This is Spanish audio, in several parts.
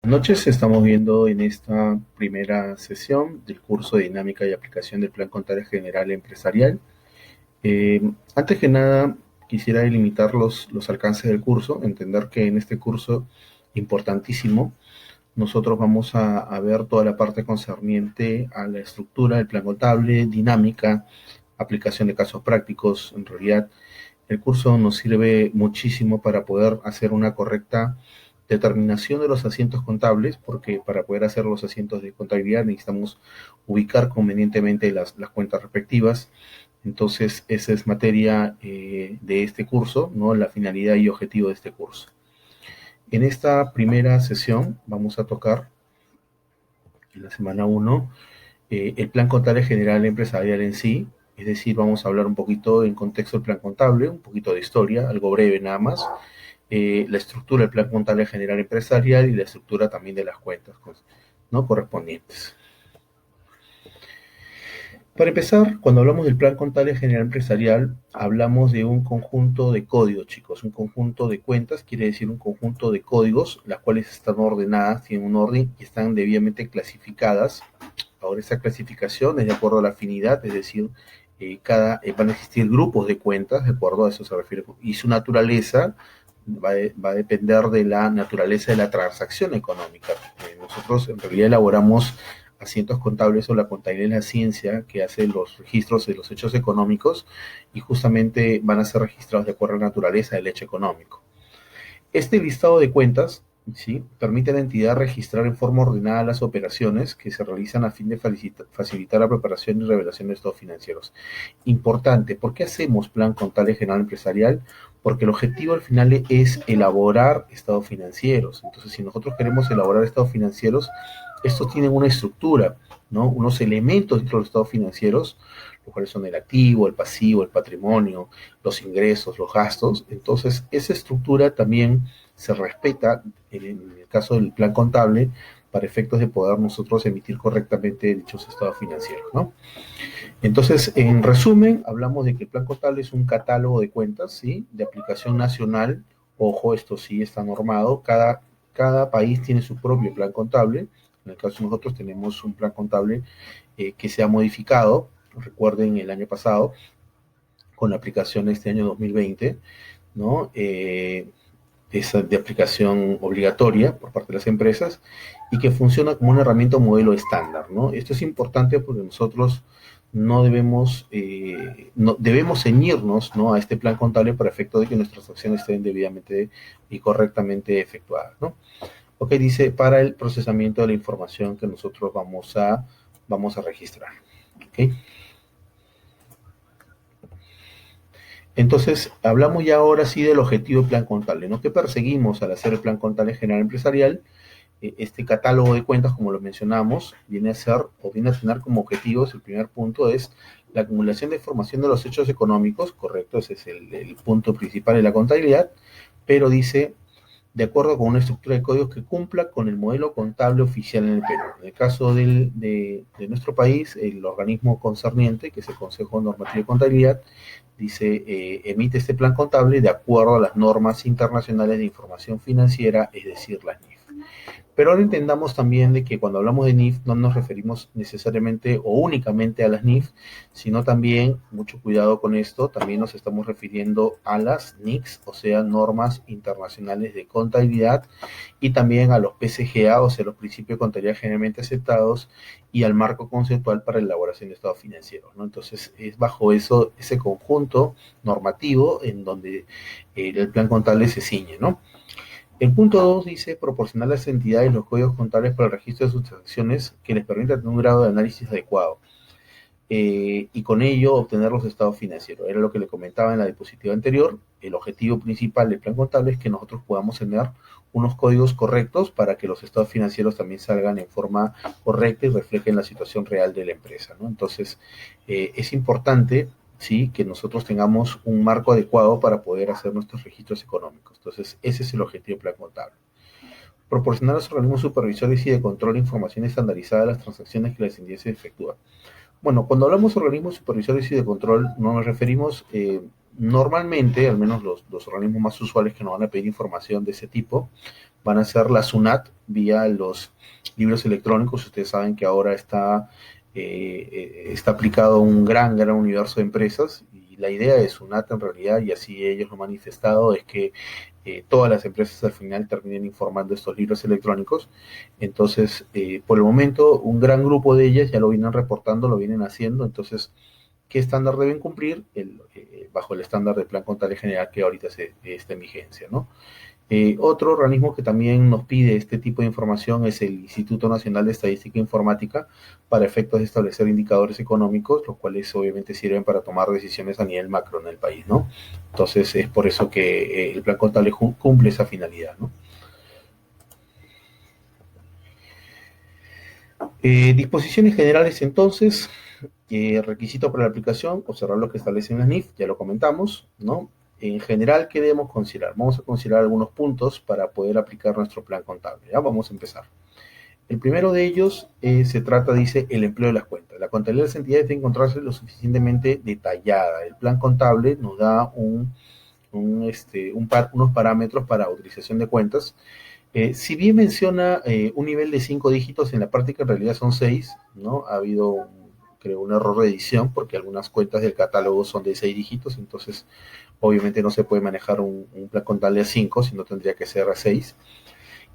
Noches, estamos viendo en esta primera sesión del curso de Dinámica y Aplicación del Plan Contable General Empresarial. Antes que nada, quisiera delimitar los alcances del curso, entender que en este curso importantísimo, nosotros vamos a ver toda la parte concerniente a la estructura del plan contable, dinámica, aplicación de casos prácticos. En realidad, el curso nos sirve muchísimo para poder hacer una correcta determinación de los asientos contables, porque para poder hacer los asientos de contabilidad necesitamos ubicar convenientemente las cuentas respectivas. Entonces, esa es materia de este curso, ¿no? La finalidad y objetivo de este curso. En esta primera sesión vamos a tocar, en la semana 1, el plan contable general empresarial en sí, es decir, vamos a hablar un poquito en contexto del plan contable, un poquito de historia, algo breve nada más, la estructura del plan contable general empresarial y la estructura también de las cuentas, ¿no?, correspondientes. Para empezar, cuando hablamos del plan contable general empresarial, hablamos de un conjunto de códigos, chicos. Un conjunto de cuentas quiere decir un conjunto de códigos, las cuales están ordenadas, tienen un orden y están debidamente clasificadas. Ahora, esa clasificación es de acuerdo a la afinidad, es decir, van a existir grupos de cuentas, de acuerdo a eso se refiere, y su naturaleza va a depender de la naturaleza de la transacción económica. Nosotros en realidad elaboramos asientos contables, o la contabilidad es la ciencia que hace los registros de los hechos económicos, y justamente van a ser registrados de acuerdo a la naturaleza del hecho económico. Este listado de cuentas, ¿sí?, permite a la entidad registrar en forma ordenada las operaciones que se realizan a fin de facilitar la preparación y revelación de estados financieros. Importante, ¿por qué hacemos plan contable general empresarial? Porque el objetivo al final es elaborar estados financieros. Entonces, si nosotros queremos elaborar estados financieros, estos tienen una estructura, ¿no?, unos elementos dentro de los estados financieros, los cuales son el activo, el pasivo, el patrimonio, los ingresos, los gastos. Entonces, esa estructura también se respeta en el caso del plan contable para efectos de poder nosotros emitir correctamente dichos estados financieros, ¿no? Entonces, en resumen, hablamos de que el plan contable es un catálogo de cuentas, ¿sí?, de aplicación nacional. Ojo, esto sí está normado. Cada país tiene su propio plan contable. En el caso de nosotros tenemos un plan contable que se ha modificado. Recuerden el año pasado, con la aplicación de este año 2020, ¿no? Es de aplicación obligatoria por parte de las empresas y que funciona como una herramienta o modelo estándar, ¿no? Esto es importante porque nosotros no debemos ceñirnos, ¿no?, a este plan contable para efecto de que nuestras acciones estén debidamente y correctamente efectuadas, ¿no? Ok, dice para el procesamiento de la información que nosotros vamos a registrar. ¿Ok? Entonces, hablamos ya ahora sí del objetivo del plan contable, ¿no? ¿Qué perseguimos al hacer el plan contable general empresarial? Este catálogo de cuentas, como lo mencionamos, viene a ser o viene a tener como objetivos, el primer punto es la acumulación de información de los hechos económicos, correcto, ese es el punto principal de la contabilidad, pero dice de acuerdo con una estructura de códigos que cumpla con el modelo contable oficial en el Perú. En el caso de nuestro país, el organismo concerniente, que es el Consejo Normativo de Contabilidad, dice, emite este plan contable de acuerdo a las normas internacionales de información financiera, es decir, las NIF. Pero ahora entendamos también de que cuando hablamos de NIF no nos referimos necesariamente o únicamente a las NIF, sino también, mucho cuidado con esto, también nos estamos refiriendo a las NICs, o sea, normas internacionales de contabilidad, y también a los PCGA, o sea, los principios de contabilidad generalmente aceptados, y al marco conceptual para la elaboración de estados financieros, ¿no? Entonces, es bajo ese conjunto normativo en donde el plan contable se ciñe, ¿no? El punto 2 dice proporcionar a las entidades los códigos contables para el registro de sus transacciones que les permita tener un grado de análisis adecuado, y con ello obtener los estados financieros. Era lo que le comentaba en la diapositiva anterior. El objetivo principal del plan contable es que nosotros podamos tener unos códigos correctos para que los estados financieros también salgan en forma correcta y reflejen la situación real de la empresa, ¿no? Entonces, es importante, sí, que nosotros tengamos un marco adecuado para poder hacer nuestros registros económicos. Entonces, ese es el objetivo del plan contable. Proporcionar a los organismos supervisores y de control información estandarizada de las transacciones que las entidades efectúan. Bueno, cuando hablamos de organismos supervisores y de control, no nos referimos normalmente, al menos los organismos más usuales que nos van a pedir información de ese tipo, van a ser la SUNAT vía los libros electrónicos. Ustedes saben que ahora está aplicado a un gran universo de empresas, y la idea de SUNAT en realidad, y así ellos lo han manifestado, es que todas las empresas al final terminen informando estos libros electrónicos. Entonces, por el momento, un gran grupo de ellas ya lo vienen reportando, lo vienen haciendo. Entonces, ¿qué estándar deben cumplir? Bajo el estándar de plan contable general que ahorita está en vigencia, ¿no? Otro organismo que también nos pide este tipo de información es el Instituto Nacional de Estadística e Informática, para efectos de establecer indicadores económicos, los cuales obviamente sirven para tomar decisiones a nivel macro en el país, ¿no? Entonces es por eso que el plan contable cumple esa finalidad, ¿no? Disposiciones generales entonces, requisito para la aplicación, observar lo que establecen las NIF, ya lo comentamos, ¿no? En general, ¿qué debemos considerar? Vamos a considerar algunos puntos para poder aplicar nuestro plan contable. Ya vamos a empezar. El primero de ellos se trata, dice, el empleo de las cuentas. La contabilidad de las entidades debe encontrarse lo suficientemente detallada. El plan contable nos da unos parámetros para utilización de cuentas. Si bien menciona un nivel de 5 dígitos, en la práctica en realidad son 6, ¿no? Ha habido, creo, un error de edición, porque algunas cuentas del catálogo son de 6 dígitos, entonces obviamente no se puede manejar un plan contable a 5, sino tendría que ser a 6,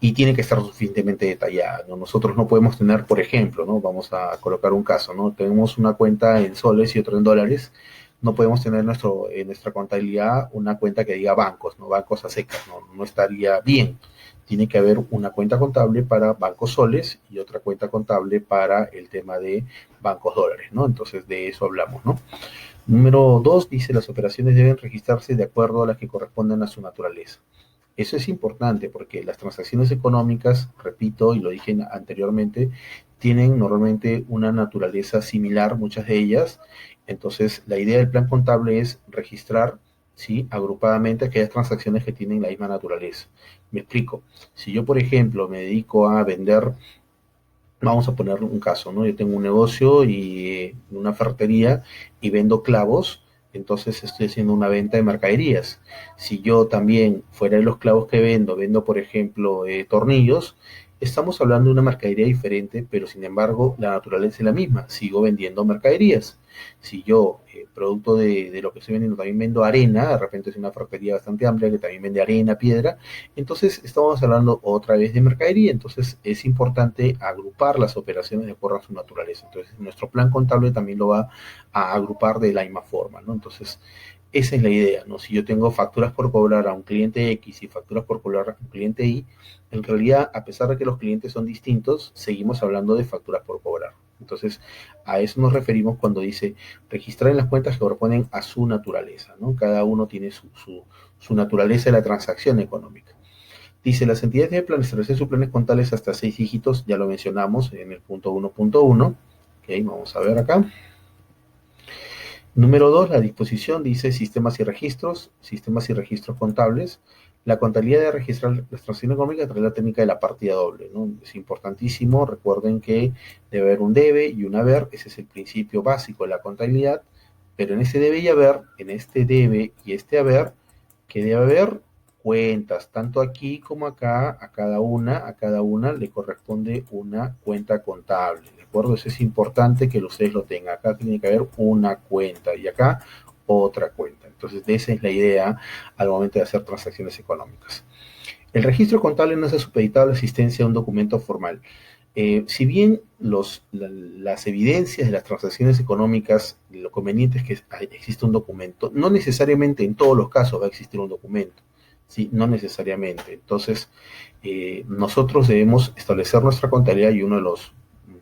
y tiene que estar suficientemente detallada, ¿no? Nosotros no podemos tener, por ejemplo, ¿no? Vamos a colocar un caso, ¿no? Tenemos una cuenta en soles y otra en dólares. No podemos tener en nuestra contabilidad una cuenta que diga bancos, ¿no? Bancos a secas, no estaría bien. Tiene que haber una cuenta contable para bancos soles y otra cuenta contable para el tema de bancos dólares, ¿no? Entonces de eso hablamos, ¿no? Número 2 dice: las operaciones deben registrarse de acuerdo a las que corresponden a su naturaleza. Eso es importante porque las transacciones económicas, repito, y lo dije anteriormente, tienen normalmente una naturaleza similar, muchas de ellas. Entonces, la idea del plan contable es registrar, ¿sí?, agrupadamente aquellas transacciones que tienen la misma naturaleza. Me explico. Si yo, por ejemplo, me dedico a vender, vamos a poner un caso, ¿no? Yo tengo un negocio y una ferretería y vendo clavos, entonces estoy haciendo una venta de mercaderías. Si yo también, fuera de los clavos que vendo, por ejemplo, tornillos, estamos hablando de una mercadería diferente, pero sin embargo la naturaleza es la misma. Sigo vendiendo mercaderías. Si yo, producto de lo que estoy vendiendo, también vendo arena, de repente es una ferretería bastante amplia que también vende arena, piedra, entonces estamos hablando otra vez de mercadería. Entonces es importante agrupar las operaciones de acuerdo a su naturaleza. Entonces nuestro plan contable también lo va a agrupar de la misma forma, ¿no? Entonces esa es la idea, ¿no? Si yo tengo facturas por cobrar a un cliente X y facturas por cobrar a un cliente Y, en realidad, a pesar de que los clientes son distintos, seguimos hablando de facturas por cobrar. Entonces, a eso nos referimos cuando dice registrar en las cuentas que corresponden a su naturaleza, ¿no? Cada uno tiene su naturaleza de la transacción económica. Dice: las entidades deben establecer sus planes contables hasta 6 dígitos, ya lo mencionamos en el punto 1.1. Okay, vamos a ver acá. Número 2, la disposición dice sistemas y registros contables. La contabilidad de registrar las transacciones económicas trae la técnica de la partida doble, ¿no? Es importantísimo, recuerden que debe haber un debe y un haber, ese es el principio básico de la contabilidad, pero en ese debe y haber, en este debe y este haber, que debe haber cuentas, tanto aquí como acá. A cada una le corresponde una cuenta contable, ¿de acuerdo? Eso es importante que ustedes lo tengan. Acá tiene que haber una cuenta y acá otra cuenta. Entonces, esa es la idea al momento de hacer transacciones económicas. El registro contable no está supeditado a la existencia de un documento formal. Si bien las evidencias de las transacciones económicas, lo conveniente es que exista un documento, no necesariamente en todos los casos va a existir un documento, ¿sí? No necesariamente. Entonces, nosotros debemos establecer nuestra contabilidad, y uno de los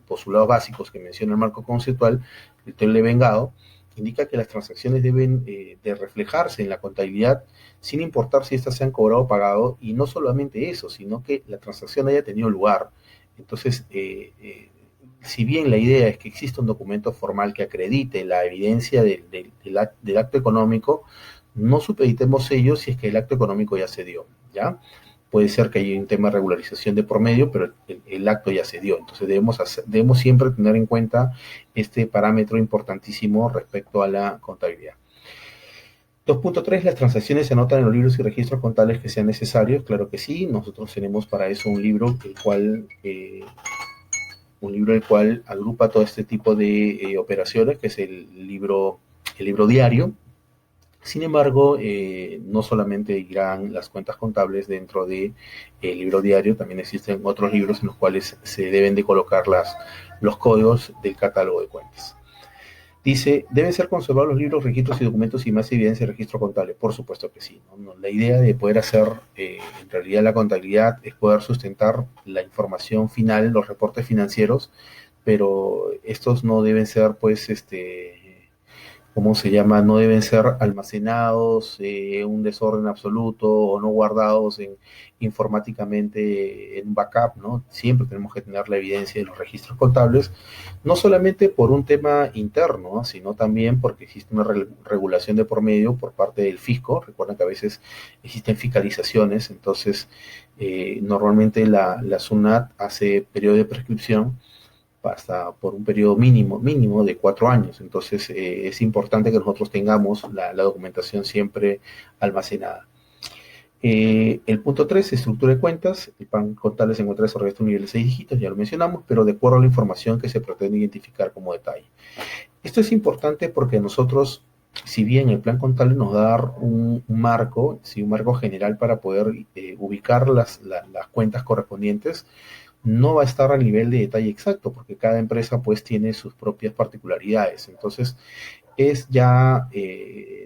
postulados básicos que menciona el marco conceptual, el TLE Vengado, indica que las transacciones deben de reflejarse en la contabilidad sin importar si éstas se han cobrado o pagado, y no solamente eso, sino que la transacción haya tenido lugar. Entonces, si bien la idea es que exista un documento formal que acredite la evidencia del acto económico, no supeditemos ello si es que el acto económico ya se dio, ¿ya? Puede ser que haya un tema de regularización de por medio, pero el acto ya se dio. Entonces debemos siempre tener en cuenta este parámetro importantísimo respecto a la contabilidad. 2.3, las transacciones se anotan en los libros y registros contables que sean necesarios. Claro que sí, nosotros tenemos para eso un libro el cual agrupa todo este tipo de operaciones, que es el libro diario. Sin embargo, no solamente irán las cuentas contables dentro del libro diario, también existen otros libros en los cuales se deben de colocar los códigos del catálogo de cuentas. Dice, ¿deben ser conservados los libros, registros y documentos y más evidencia de registro contable? Por supuesto que sí, ¿no? La idea de poder hacer, en realidad, la contabilidad es poder sustentar la información final, los reportes financieros, pero estos no deben ser, pues, ¿cómo se llama? No deben ser almacenados en un desorden absoluto o no guardados informáticamente en un backup, ¿no? Siempre tenemos que tener la evidencia de los registros contables, no solamente por un tema interno, ¿no? Sino también porque existe una regulación de por medio por parte del fisco. Recuerden que a veces existen fiscalizaciones, entonces normalmente la SUNAT hace periodo de prescripción hasta por un periodo mínimo de 4 años. Entonces es importante que nosotros tengamos la documentación siempre almacenada. El punto 3, estructura de cuentas. El plan contable se encuentra desarrollado a un nivel de 6 dígitos, ya lo mencionamos, pero de acuerdo a la información que se pretende identificar como detalle. Esto es importante porque nosotros, si bien el plan contable nos da un marco, ¿sí? Un marco general para poder ubicar las cuentas correspondientes, no va a estar a nivel de detalle exacto, porque cada empresa pues tiene sus propias particularidades. Entonces, es ya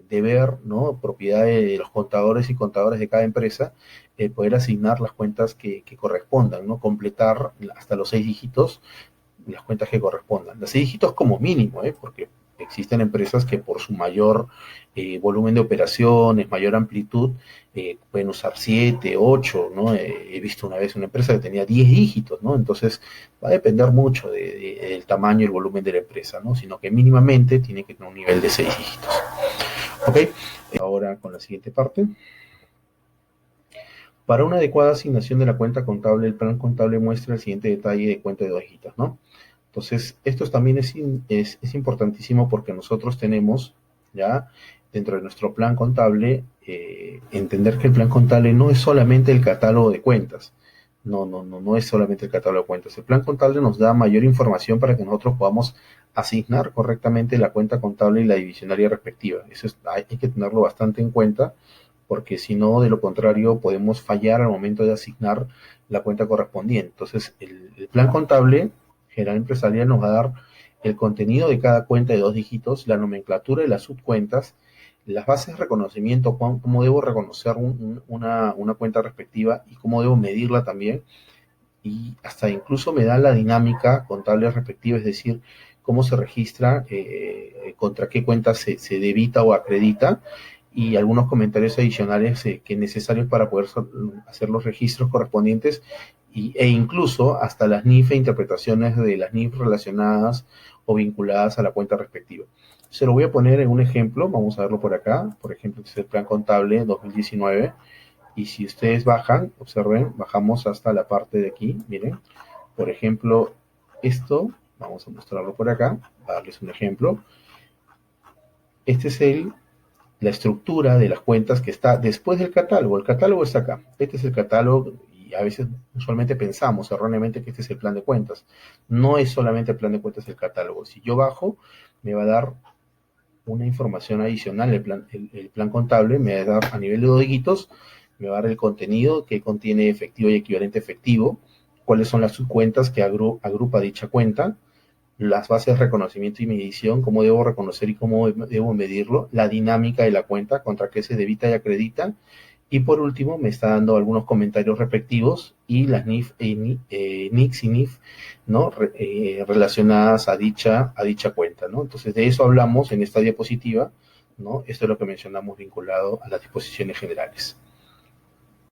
deber, ¿no? Propiedad de los contadores y contadoras de cada empresa, poder asignar las cuentas que correspondan, ¿no? Completar hasta los 6 dígitos las cuentas que correspondan. Los 6 dígitos como mínimo, porque existen empresas que por su mayor volumen de operaciones, mayor amplitud, pueden usar 7, 8, ¿no? He visto una vez una empresa que tenía 10 dígitos, ¿no? Entonces va a depender mucho del tamaño y el volumen de la empresa, ¿no? Sino que mínimamente tiene que tener un nivel de 6 dígitos. ¿Ok? Ahora con la siguiente parte. Para una adecuada asignación de la cuenta contable, el plan contable muestra el siguiente detalle de cuenta de 2 dígitos, ¿no? Entonces, esto también es importantísimo porque nosotros tenemos ya dentro de nuestro plan contable, entender que el plan contable no es solamente el catálogo de cuentas. No es solamente el catálogo de cuentas. El plan contable nos da mayor información para que nosotros podamos asignar correctamente la cuenta contable y la divisionaria respectiva. Hay que tenerlo bastante en cuenta porque si no, de lo contrario, podemos fallar al momento de asignar la cuenta correspondiente. Entonces, el plan contable general empresarial nos va a dar el contenido de cada cuenta de 2 dígitos, la nomenclatura de las subcuentas, las bases de reconocimiento, cómo debo reconocer una cuenta respectiva y cómo debo medirla también, y hasta incluso me da la dinámica contable respectiva, es decir, cómo se registra, contra qué cuenta se debita o acredita, y algunos comentarios adicionales que necesarios para poder hacer los registros correspondientes e incluso hasta las NIF e interpretaciones de las NIF relacionadas o vinculadas a la cuenta respectiva. Se lo voy a poner en un ejemplo, vamos a verlo por acá. Por ejemplo, este es el plan contable 2019, y si ustedes bajan, observen, bajamos hasta la parte de aquí, miren, por ejemplo, esto, vamos a mostrarlo por acá, para darles un ejemplo. Este es la estructura de las cuentas que está después del catálogo. El catálogo está acá. Este es el catálogo y a veces usualmente pensamos erróneamente que este es el plan de cuentas. No es solamente el plan de cuentas el catálogo. Si yo bajo, me va a dar una información adicional. El plan contable me va a dar a nivel de 2 dígitos, me va a dar el contenido que contiene efectivo y equivalente efectivo, cuáles son las subcuentas que agrupa dicha cuenta, las bases de reconocimiento y medición, cómo debo reconocer y cómo debo medirlo, la dinámica de la cuenta, contra qué se debita y acredita, y por último me está dando algunos comentarios respectivos y las NIF, NICs y NIF, ¿no? Relacionadas a dicha cuenta, ¿no? Entonces de eso hablamos en esta diapositiva, ¿no? Esto es lo que mencionamos vinculado a las disposiciones generales.